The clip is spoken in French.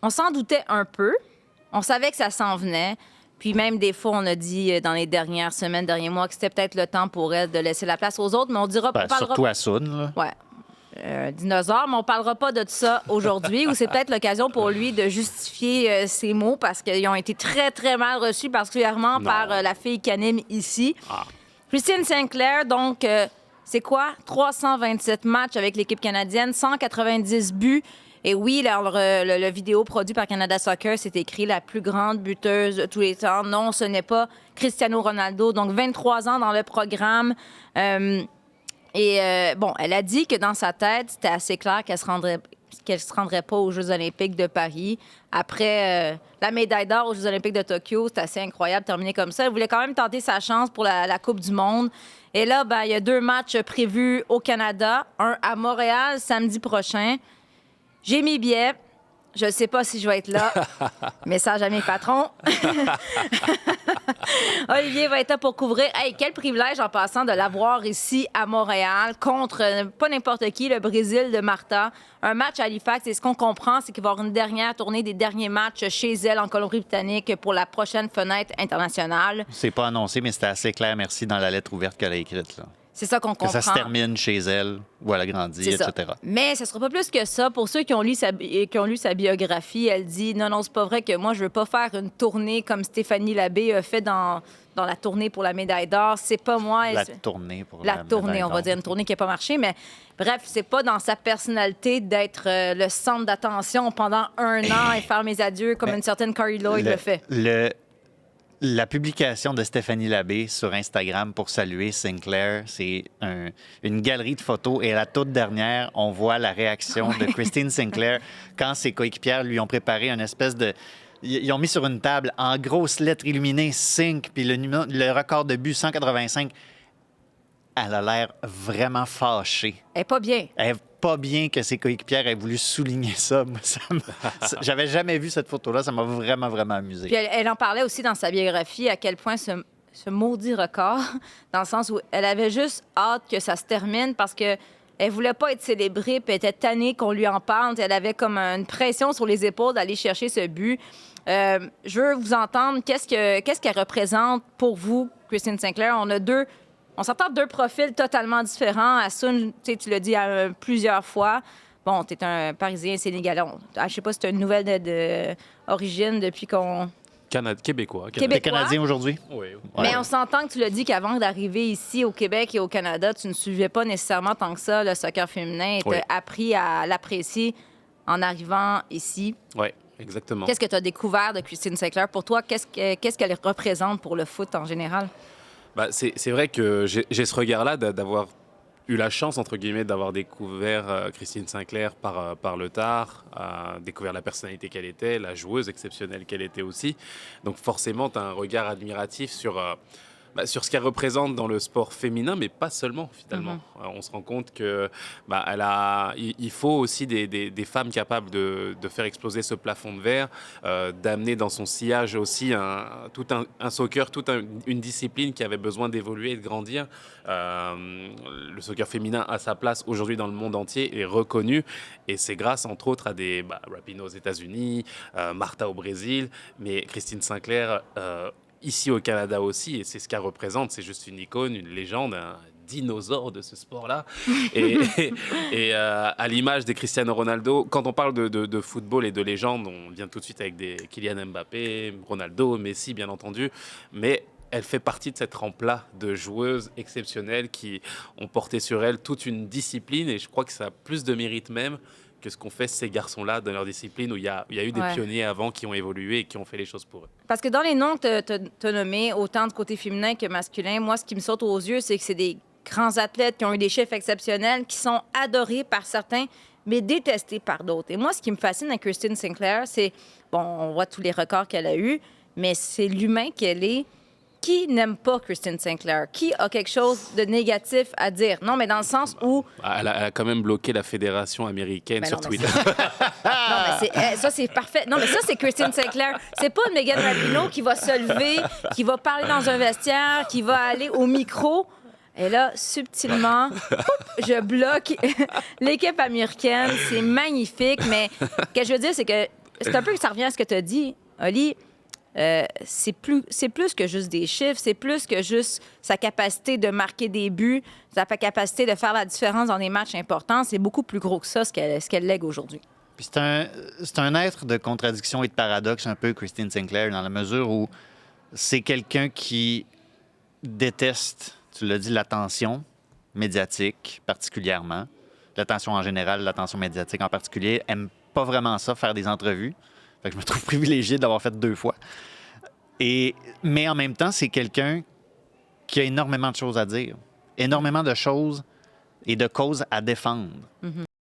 On s'en doutait un peu. On savait que ça s'en venait. Puis même des fois, on a dit dans les dernières semaines, derniers mois, que c'était peut-être le temps pour elle de laisser la place aux autres, mais on dira Ben, on parlera... surtout à Sun, là. Ouais. Dinosaure, mais on parlera pas de ça aujourd'hui, où c'est peut-être l'occasion pour lui de justifier ses mots parce qu'ils ont été très, très mal reçus, particulièrement par la fille qui anime ici. Christine Sinclair, donc, c'est quoi? 327 matchs avec l'équipe canadienne, 190 buts. Et oui, le vidéo produit par Canada Soccer, c'est écrit la plus grande buteuse de tous les temps. Non, ce n'est pas Cristiano Ronaldo. Donc, 23 ans dans le programme. Bon, elle a dit que dans sa tête, c'était assez clair qu'elle se rendrait pas aux Jeux olympiques de Paris. Après la médaille d'or aux Jeux olympiques de Tokyo, c'est assez incroyable de terminer comme ça. Elle voulait quand même tenter sa chance pour la Coupe du monde. Et là, il y a 2 matchs prévus au Canada, un à Montréal samedi prochain. J'ai mis billet. Je ne sais pas si je vais être là. Message à mes patrons. Olivier va être là pour couvrir. Hey, quel privilège en passant de l'avoir ici à Montréal contre pas n'importe qui, le Brésil de Martha. Un match à Halifax. Et ce qu'on comprend, c'est qu'il va y avoir une dernière tournée des derniers matchs chez elle en Colombie-Britannique pour la prochaine fenêtre internationale. C'est pas annoncé, mais c'était assez clair, merci, dans la lettre ouverte qu'elle a écrite, là. C'est ça qu'on comprend. Que ça se termine chez elle, où elle a grandi, etc. Mais ce ne sera pas plus que ça. Pour ceux qui ont lu sa biographie, elle dit « Non, c'est pas vrai que moi, je veux pas faire une tournée comme Stéphanie Labbé a fait dans la tournée pour la médaille d'or. C'est pas moi. » La tournée pour la tournée, on va dire. Une tournée qui n'a pas marché. Mais bref, c'est pas dans sa personnalité d'être le centre d'attention pendant 1 an et faire mes adieux comme une certaine Carrie Lloyd le fait. La publication de Stéphanie Labbé sur Instagram pour saluer Sinclair, c'est une galerie de photos. Et à la toute dernière, on voit la réaction de Christine Sinclair quand ses coéquipières lui ont préparé une espèce de... Ils ont mis sur une table en grosses lettres illuminées Sync, puis le record de but 185. Elle a l'air vraiment fâchée. Elle est pas bien. Elle est pas bien que ses coéquipières aient voulu souligner ça. J'avais jamais vu cette photo-là. Ça m'a vraiment, vraiment amusé. Puis elle en parlait aussi dans sa biographie à quel point ce maudit record, dans le sens où elle avait juste hâte que ça se termine parce que elle voulait pas être célébrée, puis elle était tannée qu'on lui en parle. Elle avait comme une pression sur les épaules d'aller chercher ce but. Je veux vous entendre. Qu'est-ce qu'elle représente pour vous, Christine Sinclair? On s'entend 2 profils totalement différents. Assoun, tu l'as dit plusieurs fois. Bon, tu es un Parisien sénégalais. Je sais pas si tu as une nouvelle d'origine depuis qu'on... Québécois. T'es Canadien aujourd'hui? Oui. Mais on s'entend que tu l'as dit qu'avant d'arriver ici au Québec et au Canada, tu ne suivais pas nécessairement tant que ça le soccer féminin et tu as appris à l'apprécier en arrivant ici. Oui, exactement. Qu'est-ce que tu as découvert de Christine Sinclair? Pour toi, qu'est-ce qu'elle représente pour le foot en général? C'est vrai que j'ai ce regard-là d'avoir eu la chance, entre guillemets, d'avoir découvert Christine Sinclair par le tard, découvert la personnalité qu'elle était, la joueuse exceptionnelle qu'elle était aussi. Donc forcément, tu as un regard admiratif sur ce qu'elle représente dans le sport féminin, mais pas seulement, finalement. On se rend compte que il faut aussi des femmes capables de faire exploser ce plafond de verre, d'amener dans son sillage aussi tout un soccer, toute une discipline qui avait besoin d'évoluer et de grandir. Le soccer féminin a sa place aujourd'hui dans le monde entier, est reconnu, et c'est grâce, entre autres, à des Rapinoe aux États-Unis, Martha au Brésil, mais Christine Sinclair... ici au Canada aussi, et c'est ce qu'elle représente. C'est juste une icône, une légende, un dinosaure de ce sport-là. Et à l'image des Cristiano Ronaldo, quand on parle de football et de légende, on vient tout de suite avec des Kylian Mbappé, Ronaldo, Messi, bien entendu. Mais elle fait partie de cette rampe-là de joueuses exceptionnelles qui ont porté sur elle toute une discipline, et je crois que ça a plus de mérite même que ce qu'ont fait ces garçons-là dans leur discipline, où il y a eu des pionniers avant qui ont évolué et qui ont fait les choses pour eux. Parce que dans les noms que tu as nommés, autant du côté féminin que masculin, moi, ce qui me saute aux yeux, c'est que c'est des grands athlètes qui ont eu des chiffres exceptionnels, qui sont adorés par certains, mais détestés par d'autres. Et moi, ce qui me fascine avec Christine Sinclair, c'est, bon, on voit tous les records qu'elle a eus, mais c'est l'humain qu'elle est. Qui n'aime pas Christine Sinclair? Qui a quelque chose de négatif à dire? Non, mais dans le sens où... Elle a quand même bloqué la fédération américaine sur Twitter. Non, mais ça, c'est parfait. Non, mais ça, c'est Christine Sinclair. C'est pas Megan Rapinoe qui va se lever, qui va parler dans un vestiaire, qui va aller au micro. Et là, subtilement, je bloque l'équipe américaine. C'est magnifique, mais ce que je veux dire, c'est que c'est un peu que ça revient à ce que tu as dit, Oli. C'est plus que juste des chiffres, c'est plus que juste sa capacité de marquer des buts, sa capacité de faire la différence dans des matchs importants. C'est beaucoup plus gros que ça, ce qu'elle lègue aujourd'hui. Puis c'est un être de contradiction et de paradoxe, un peu, Christine Sinclair, dans la mesure où c'est quelqu'un qui déteste, tu l'as dit, l'attention médiatique particulièrement, l'attention en général, l'attention médiatique en particulier, aime pas vraiment ça, faire des entrevues. Fait que je me trouve privilégié d'avoir fait 2 fois. Mais en même temps, c'est quelqu'un qui a énormément de choses à dire, énormément de choses et de causes à défendre.